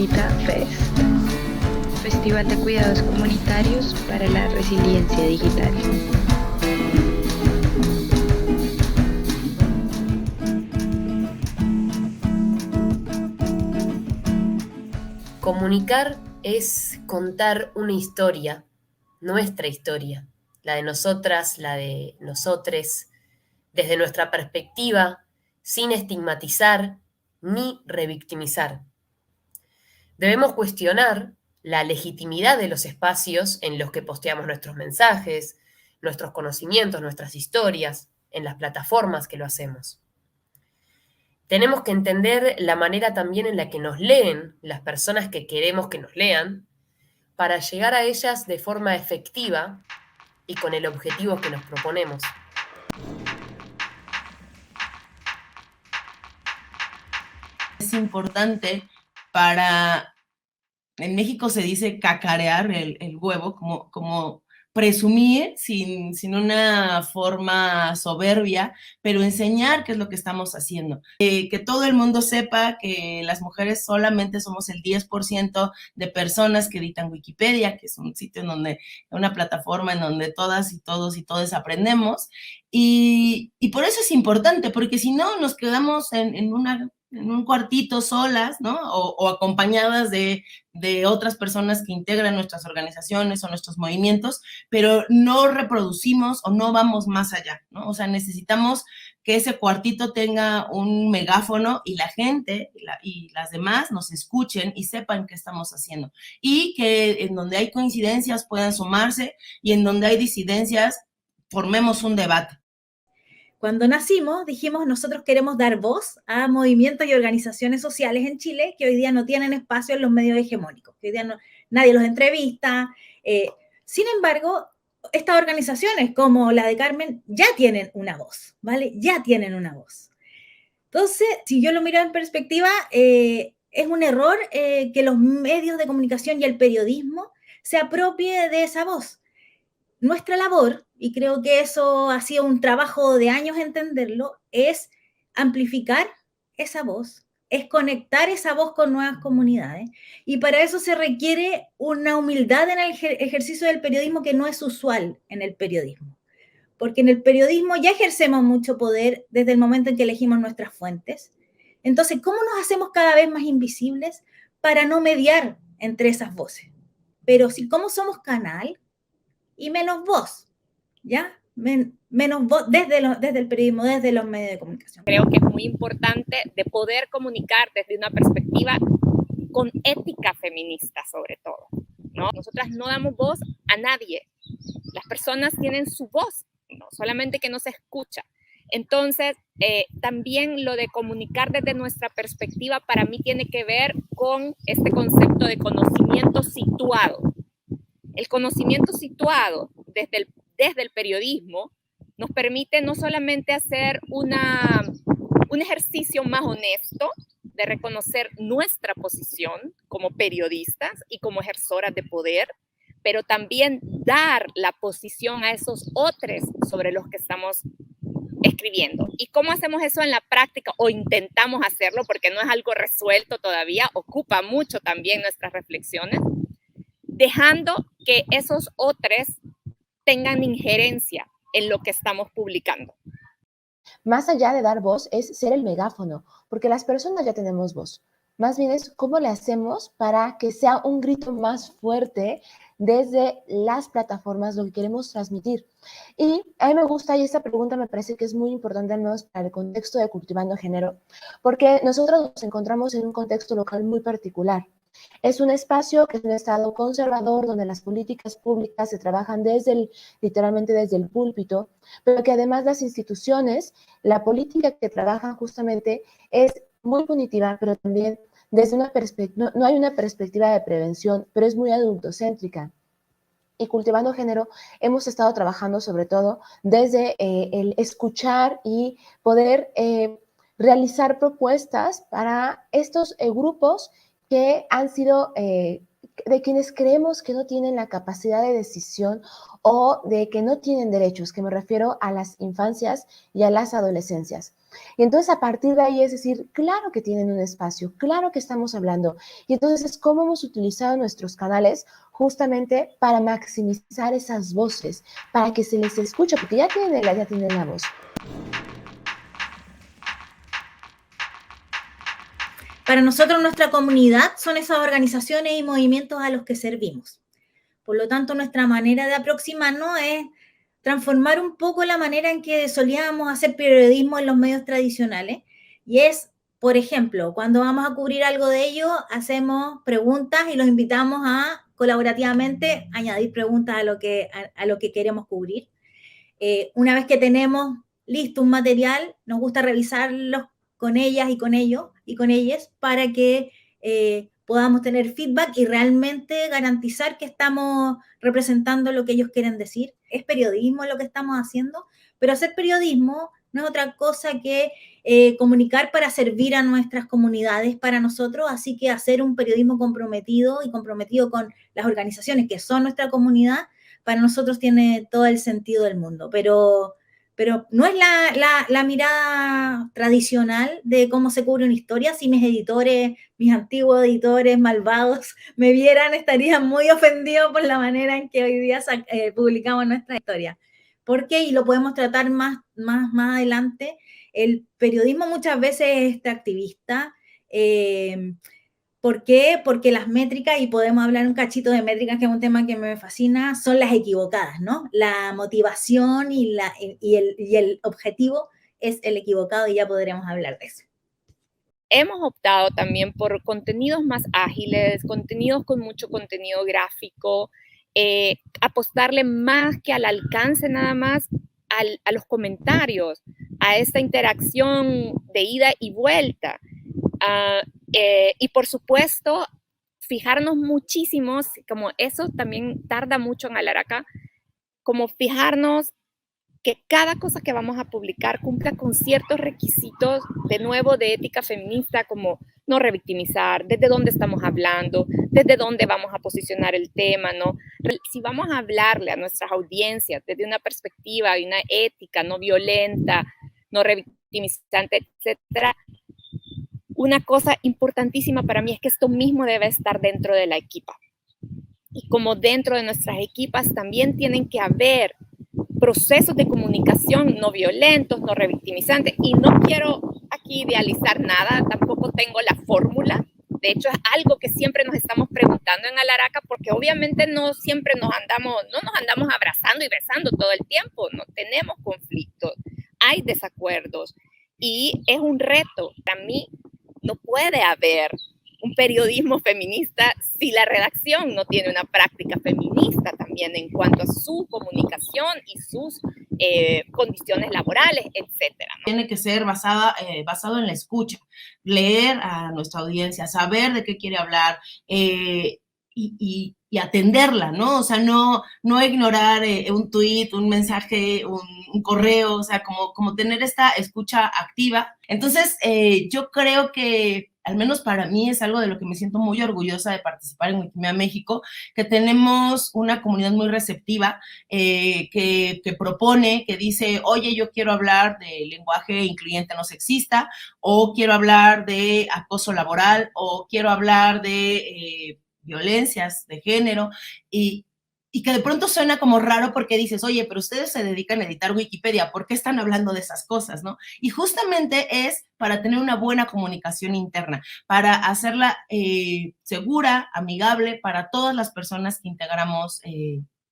Comunita Fest, Festival de Cuidados Comunitarios para la Resiliencia Digital. Comunicar es contar una historia, nuestra historia, la de nosotras, la de nosotres, desde nuestra perspectiva, sin estigmatizar ni revictimizar. Debemos cuestionar la legitimidad de los espacios en los que posteamos nuestros mensajes, nuestros conocimientos, nuestras historias, en las plataformas que lo hacemos. Tenemos que entender la manera también en la que nos leen las personas que queremos que nos lean para llegar a ellas de forma efectiva y con el objetivo que nos proponemos. Es importante en México se dice cacarear el huevo, como presumir sin una forma soberbia, pero enseñar qué es lo que estamos haciendo. Que todo el mundo sepa que las mujeres solamente somos el 10% de personas que editan Wikipedia, que es un sitio una plataforma en donde todas y todos y todas aprendemos. Y por eso es importante, porque si no nos quedamos en un cuartito solas, ¿no? O acompañadas de otras personas que integran nuestras organizaciones o nuestros movimientos, pero no reproducimos o no vamos más allá, ¿no? O sea, necesitamos que ese cuartito tenga un megáfono y la gente y las demás nos escuchen y sepan qué estamos haciendo. Y que en donde hay coincidencias puedan sumarse y en donde hay disidencias formemos un debate. Cuando nacimos, dijimos, nosotros queremos dar voz a movimientos y organizaciones sociales en Chile que hoy día no tienen espacio en los medios hegemónicos, que hoy día nadie los entrevista. Sin embargo, estas organizaciones como la de Carmen ya tienen una voz, ¿vale? Ya tienen una voz. Entonces, si yo lo miro en perspectiva, es un error que los medios de comunicación y el periodismo se apropie de esa voz. Nuestra labor, y creo que eso ha sido un trabajo de años entenderlo, es amplificar esa voz, es conectar esa voz con nuevas comunidades. Y para eso se requiere una humildad en el ejercicio del periodismo que no es usual en el periodismo. Porque en el periodismo ya ejercemos mucho poder desde el momento en que elegimos nuestras fuentes. Entonces, ¿cómo nos hacemos cada vez más invisibles para no mediar entre esas voces? Pero si como somos canal, y menos voz, ¿ya? Menos voz desde el periodismo, desde los medios de comunicación. Creo que es muy importante de poder comunicar desde una perspectiva con ética feminista sobre todo, ¿no? Nosotras no damos voz a nadie. Las personas tienen su voz, ¿no? Solamente que no se escucha. Entonces, también lo de comunicar desde nuestra perspectiva para mí tiene que ver con este concepto de conocimiento situado. El conocimiento situado desde el periodismo nos permite no solamente hacer un ejercicio más honesto de reconocer nuestra posición como periodistas y como ejerzoras de poder, pero también dar la posición a esos otros sobre los que estamos escribiendo. ¿Y cómo hacemos eso en la práctica? O intentamos hacerlo, porque no es algo resuelto todavía, ocupa mucho también nuestras reflexiones, dejando que esos otros tengan injerencia en lo que estamos publicando. Más allá de dar voz es ser el megáfono, porque las personas ya tenemos voz. Más bien es cómo le hacemos para que sea un grito más fuerte desde las plataformas lo que queremos transmitir. Y a mí me gusta, y esta pregunta me parece que es muy importante al menos para el contexto de Cultivando Género, porque nosotros nos encontramos en un contexto local muy particular. Es un espacio que es un estado conservador donde las políticas públicas se trabajan literalmente desde el púlpito, pero que además las instituciones, la política que trabajan justamente es muy punitiva, pero también desde una perspectiva, no hay una perspectiva de prevención, pero es muy adultocéntrica. Y Cultivando Género hemos estado trabajando sobre todo desde el escuchar y poder realizar propuestas para estos grupos que han sido de quienes creemos que no tienen la capacidad de decisión o de que no tienen derechos, que me refiero a las infancias y a las adolescencias. Y entonces a partir de ahí es decir, claro que tienen un espacio, claro que estamos hablando. Y entonces es cómo hemos utilizado nuestros canales justamente para maximizar esas voces, para que se les escuche, porque ya tienen la voz. Para nosotros, nuestra comunidad son esas organizaciones y movimientos a los que servimos. Por lo tanto, nuestra manera de aproximarnos es transformar un poco la manera en que solíamos hacer periodismo en los medios tradicionales. Y es, por ejemplo, cuando vamos a cubrir algo de ello, hacemos preguntas y los invitamos a colaborativamente añadir preguntas a lo que queremos cubrir. Una vez que tenemos listo un material, nos gusta revisarlo con ellas y con ellos y con ellas para que podamos tener feedback y realmente garantizar que estamos representando lo que ellos quieren decir. Es periodismo lo que estamos haciendo, pero hacer periodismo no es otra cosa que comunicar para servir a nuestras comunidades, para nosotros, así que hacer un periodismo comprometido y comprometido con las organizaciones que son nuestra comunidad, para nosotros tiene todo el sentido del mundo, pero no es la mirada tradicional de cómo se cubre una historia. Si mis editores, mis antiguos editores malvados me vieran, estarían muy ofendidos por la manera en que hoy día publicamos nuestra historia. ¿Por qué? Y lo podemos tratar más adelante. El periodismo muchas veces es extractivista. ¿Por qué? Porque las métricas, y podemos hablar un cachito de métricas, que es un tema que me fascina, son las equivocadas, ¿no? La motivación y el objetivo es el equivocado, y ya podremos hablar de eso. Hemos optado también por contenidos más ágiles, contenidos con mucho contenido gráfico, apostarle más que al alcance nada más a los comentarios, a esta interacción de ida y vuelta. Y por supuesto, fijarnos muchísimo, como eso también tarda mucho en hablar acá, como fijarnos que cada cosa que vamos a publicar cumpla con ciertos requisitos, de nuevo, de ética feminista, como no revictimizar, desde dónde estamos hablando, desde dónde vamos a posicionar el tema, ¿no? Si vamos a hablarle a nuestras audiencias desde una perspectiva de una ética no violenta, no revictimizante, etcétera, una cosa importantísima para mí es que esto mismo debe estar dentro de la equipa. Y como dentro de nuestras equipas también tienen que haber procesos de comunicación no violentos, no revictimizantes. Y no quiero aquí idealizar nada, tampoco tengo la fórmula. De hecho, es algo que siempre nos estamos preguntando en Alaraca, porque obviamente no siempre no nos andamos abrazando y besando todo el tiempo, no tenemos conflictos, hay desacuerdos y es un reto. Para mí no puede haber un periodismo feminista si la redacción no tiene una práctica feminista también en cuanto a su comunicación y sus condiciones laborales, etcétera, ¿no? Tiene que ser basado en la escucha, leer a nuestra audiencia, saber de qué quiere hablar y atenderla, ¿no? O sea, no ignorar un tuit, un mensaje, un correo, o sea, como tener esta escucha activa. Entonces, yo creo que al menos para mí es algo de lo que me siento muy orgullosa de participar en Wikimedia México, que tenemos una comunidad muy receptiva, que propone, que dice, oye, yo quiero hablar de lenguaje incluyente no sexista, o quiero hablar de acoso laboral, o quiero hablar de violencias de género, y que de pronto suena como raro porque dices, oye, pero ustedes se dedican a editar Wikipedia, ¿por qué están hablando de esas cosas, no? Y justamente es para tener una buena comunicación interna, para hacerla segura, amigable para todas las personas que integramos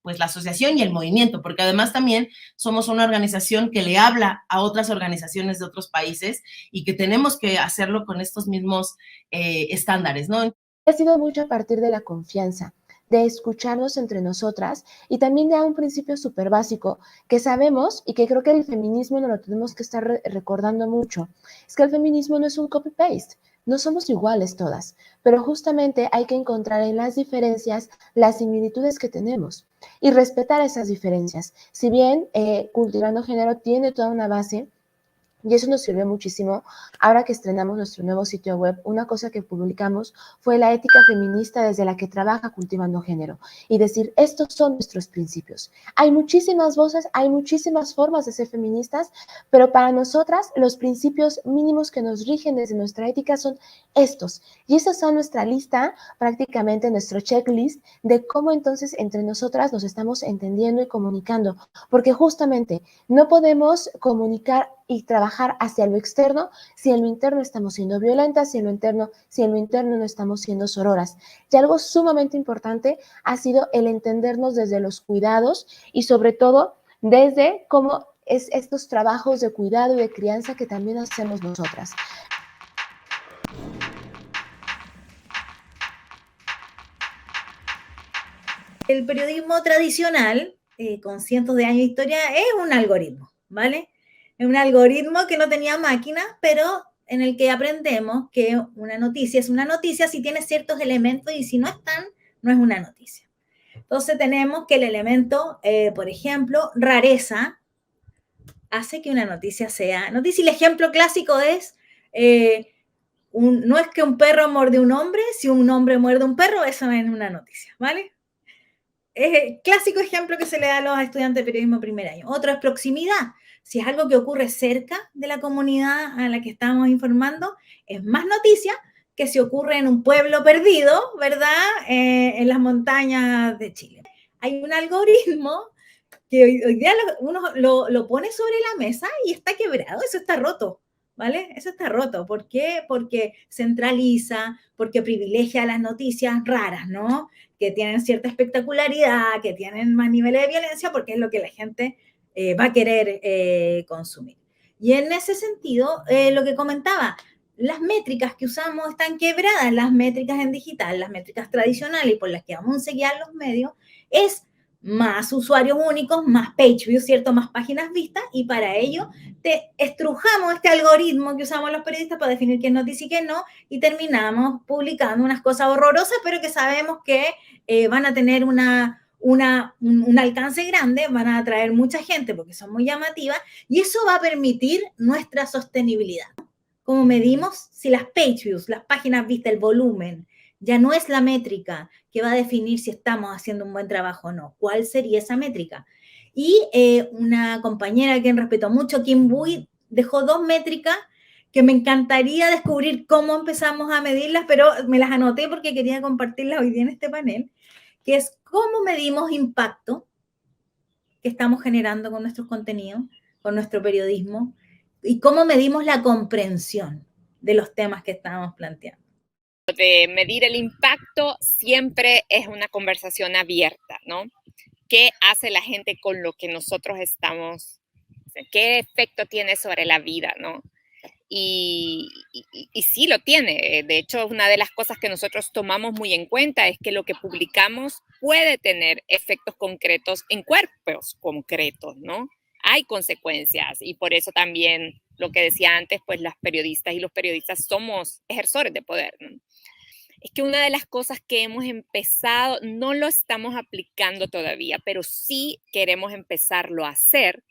pues la asociación y el movimiento, porque además también somos una organización que le habla a otras organizaciones de otros países y que tenemos que hacerlo con estos mismos estándares, ¿no? Ha sido mucho a partir de la confianza, de escucharnos entre nosotras y también de un principio súper básico que sabemos y que creo que el feminismo no lo tenemos que estar recordando mucho. Es que el feminismo no es un copy-paste, no somos iguales todas, pero justamente hay que encontrar en las diferencias las similitudes que tenemos y respetar esas diferencias. Si bien Cultivando Género tiene toda una base Y eso nos sirvió muchísimo. Ahora que estrenamos nuestro nuevo sitio web, una cosa que publicamos fue la ética feminista desde la que trabaja Cultivando Género. Y decir, estos son nuestros principios. Hay muchísimas voces, hay muchísimas formas de ser feministas, pero para nosotras los principios mínimos que nos rigen desde nuestra ética son estos. Y esas son nuestra lista, prácticamente nuestro checklist de cómo entonces entre nosotras nos estamos entendiendo y comunicando. Porque justamente no podemos comunicar y trabajar hacia lo externo si en lo interno estamos siendo violentas, si en lo interno no estamos siendo sororas. Y algo sumamente importante ha sido el entendernos desde los cuidados y sobre todo desde cómo es estos trabajos de cuidado y de crianza que también hacemos nosotras. El periodismo tradicional, con cientos de años de historia, es un algoritmo, ¿vale? Es un algoritmo que no tenía máquina, pero en el que aprendemos que una noticia es una noticia si tiene ciertos elementos y si no están, no es una noticia. Entonces tenemos que el elemento, por ejemplo, rareza, hace que una noticia sea noticia. Y el ejemplo clásico es, no es que un perro muerde a un hombre, si un hombre muerde a un perro, eso no es una noticia, ¿vale? Es el clásico ejemplo que se le da a los estudiantes de periodismo primer año. Otro es proximidad. Si es algo que ocurre cerca de la comunidad a la que estamos informando, es más noticia que si ocurre en un pueblo perdido, ¿verdad? En las montañas de Chile. Hay un algoritmo que hoy día uno lo pone sobre la mesa y está quebrado, eso está roto, ¿vale? Eso está roto. ¿Por qué? Porque centraliza, porque privilegia las noticias raras, ¿no? Que tienen cierta espectacularidad, que tienen más niveles de violencia, porque es lo que la gente va a querer consumir. Y en ese sentido, lo que comentaba, las métricas que usamos están quebradas, las métricas en digital, las métricas tradicionales y por las que vamos a guiar los medios, es más usuarios únicos, más page views, ¿cierto? Más páginas vistas, y para ello te estrujamos este algoritmo que usamos los periodistas para definir qué es noticia y qué no, y terminamos publicando unas cosas horrorosas, pero que sabemos que van a tener un alcance grande, van a atraer mucha gente porque son muy llamativas, y eso va a permitir nuestra sostenibilidad. ¿Cómo medimos? Si las page views, las páginas vistas, el volumen, ya no es la métrica que va a definir si estamos haciendo un buen trabajo o no. ¿Cuál sería esa métrica? Y una compañera a quien respeto mucho, Kim Bui, dejó 2 métricas que me encantaría descubrir cómo empezamos a medirlas, pero me las anoté porque quería compartirlas hoy día en este panel, que es cómo medimos impacto que estamos generando con nuestros contenidos, con nuestro periodismo, y cómo medimos la comprensión de los temas que estamos planteando. De medir el impacto siempre es una conversación abierta, ¿no? ¿Qué hace la gente con lo que nosotros estamos? ¿Qué efecto tiene sobre la vida, no? Y sí lo tiene. De hecho, una de las cosas que nosotros tomamos muy en cuenta es que lo que publicamos puede tener efectos concretos en cuerpos concretos, ¿no? Hay consecuencias y por eso también lo que decía antes, pues las periodistas y los periodistas somos ejercores de poder, ¿no? Es que una de las cosas que hemos empezado, no lo estamos aplicando todavía, pero sí queremos empezarlo a hacer,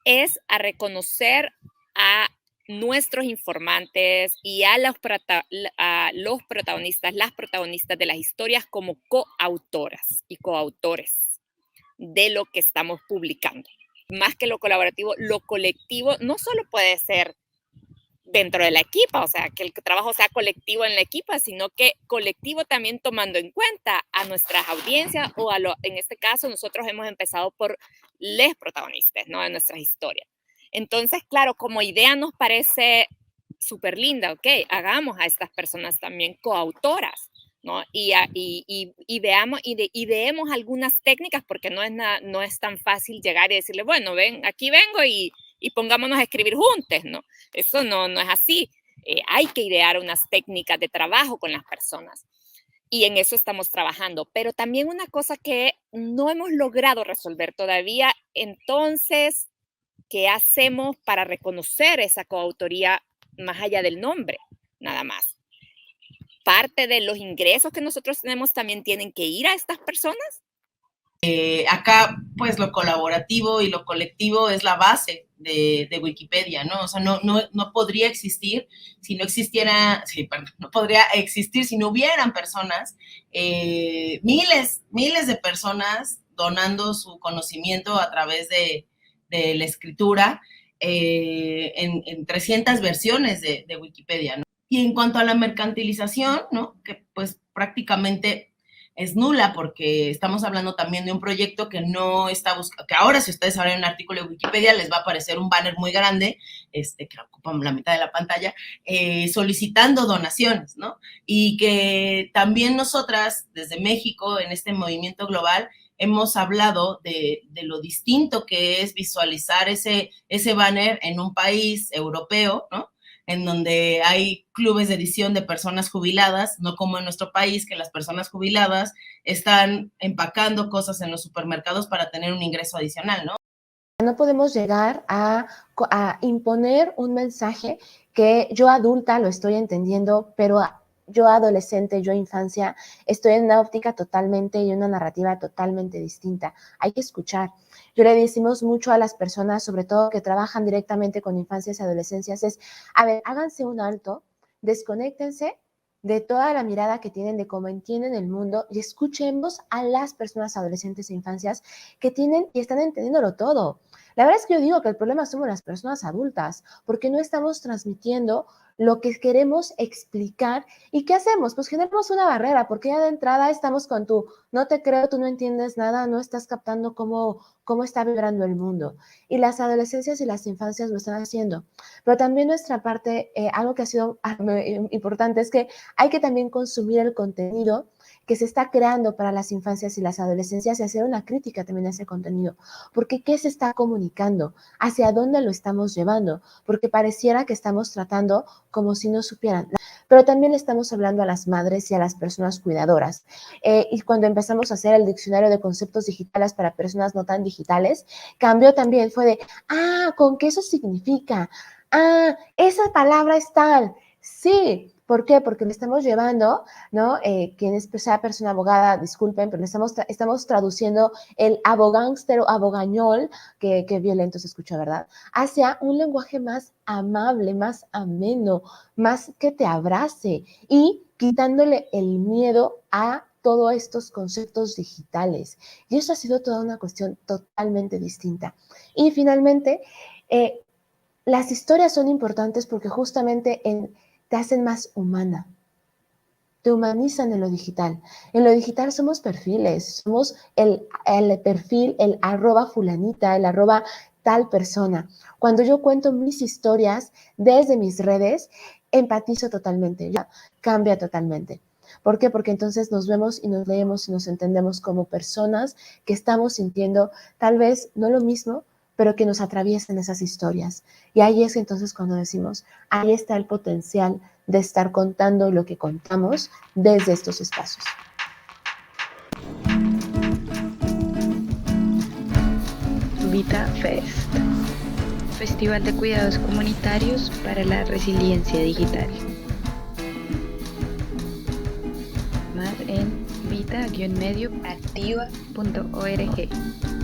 es a reconocer a nuestros informantes y a los protagonistas, las protagonistas de las historias como coautoras y coautores de lo que estamos publicando. Más que lo colaborativo, lo colectivo no solo puede ser dentro de la equipa, o sea, que el trabajo sea colectivo en la equipa, sino que colectivo también tomando en cuenta a nuestras audiencias o en este caso nosotros hemos empezado por les protagonistas, ¿no? De nuestras historias. Entonces, claro, como idea nos parece súper linda, ok, hagamos a estas personas también coautoras, ¿no? Y veamos y veamos algunas técnicas porque no es tan fácil llegar y decirle, bueno, ven, aquí vengo y pongámonos a escribir juntos, ¿no? Eso no es así. Hay que idear unas técnicas de trabajo con las personas y en eso estamos trabajando. Pero también una cosa que no hemos logrado resolver todavía, entonces, ¿qué hacemos para reconocer esa coautoría más allá del nombre? Nada más. Parte de los ingresos que nosotros tenemos también tienen que ir a estas personas. Acá, pues, lo colaborativo y lo colectivo es la base de Wikipedia, ¿no? O sea, no podría existir si no existiera, no podría existir si no hubieran personas, miles de personas donando su conocimiento a través de la escritura en 300 versiones de Wikipedia, ¿no? Y en cuanto a la mercantilización, ¿no? Que pues prácticamente es nula, porque estamos hablando también de un proyecto que no está buscando, que ahora si ustedes abren un artículo de Wikipedia les va a aparecer un banner muy grande, que ocupa la mitad de la pantalla, solicitando donaciones, ¿no? Y que también nosotras, desde México, en este movimiento global, hemos hablado de lo distinto que es visualizar ese banner en un país europeo, ¿no? En donde hay clubes de edición de personas jubiladas, no como en nuestro país, que las personas jubiladas están empacando cosas en los supermercados para tener un ingreso adicional, ¿no? No podemos llegar a imponer un mensaje que yo adulta lo estoy entendiendo, pero yo adolescente, yo infancia, estoy en una óptica totalmente y una narrativa totalmente distinta. Hay que escuchar. Yo le decimos mucho a las personas, sobre todo que trabajan directamente con infancias y adolescencias, es, a ver, háganse un alto, desconéctense de toda la mirada que tienen de cómo entienden el mundo y escuchemos a las personas adolescentes e infancias que tienen y están entendiéndolo todo. La verdad es que yo digo que el problema somos las personas adultas, porque no estamos transmitiendo lo que queremos explicar. ¿Y qué hacemos? Pues generamos una barrera, porque ya de entrada estamos con tu, no te creo, tú no entiendes nada, no estás captando cómo está vibrando el mundo. Y las adolescencias y las infancias lo están haciendo. Pero también nuestra parte, algo que ha sido importante es que hay que también consumir el contenido que se está creando para las infancias y las adolescencias y hacer una crítica también a ese contenido. Porque ¿qué se está comunicando? ¿Hacia dónde lo estamos llevando? Porque pareciera que estamos tratando como si no supieran. Pero también estamos hablando a las madres y a las personas cuidadoras. Y cuando empezamos a hacer el diccionario de conceptos digitales para personas no tan digitales, cambió también, fue de, ¿con qué eso significa? Esa palabra es tal. Sí. ¿Por qué? Porque le estamos llevando, ¿no? Quien sea persona abogada, disculpen, pero le estamos traduciendo el abogánster o abogañol, que violento se escucha, ¿verdad? Hacia un lenguaje más amable, más ameno, más que te abrace y quitándole el miedo a todos estos conceptos digitales. Y eso ha sido toda una cuestión totalmente distinta. Y finalmente, las historias son importantes porque justamente te hacen más humana, te humanizan en lo digital. En lo digital somos perfiles, somos el perfil, el @fulanita, el @tal persona. Cuando yo cuento mis historias desde mis redes, empatizo totalmente, ya cambia totalmente. ¿Por qué? Porque entonces nos vemos y nos leemos y nos entendemos como personas que estamos sintiendo tal vez no lo mismo, pero que nos atraviesan esas historias. Y ahí es entonces cuando decimos, ahí está el potencial de estar contando lo que contamos desde estos espacios. Vita Fest, Festival de Cuidados Comunitarios para la Resiliencia Digital. Más en vita-medioactiva.org.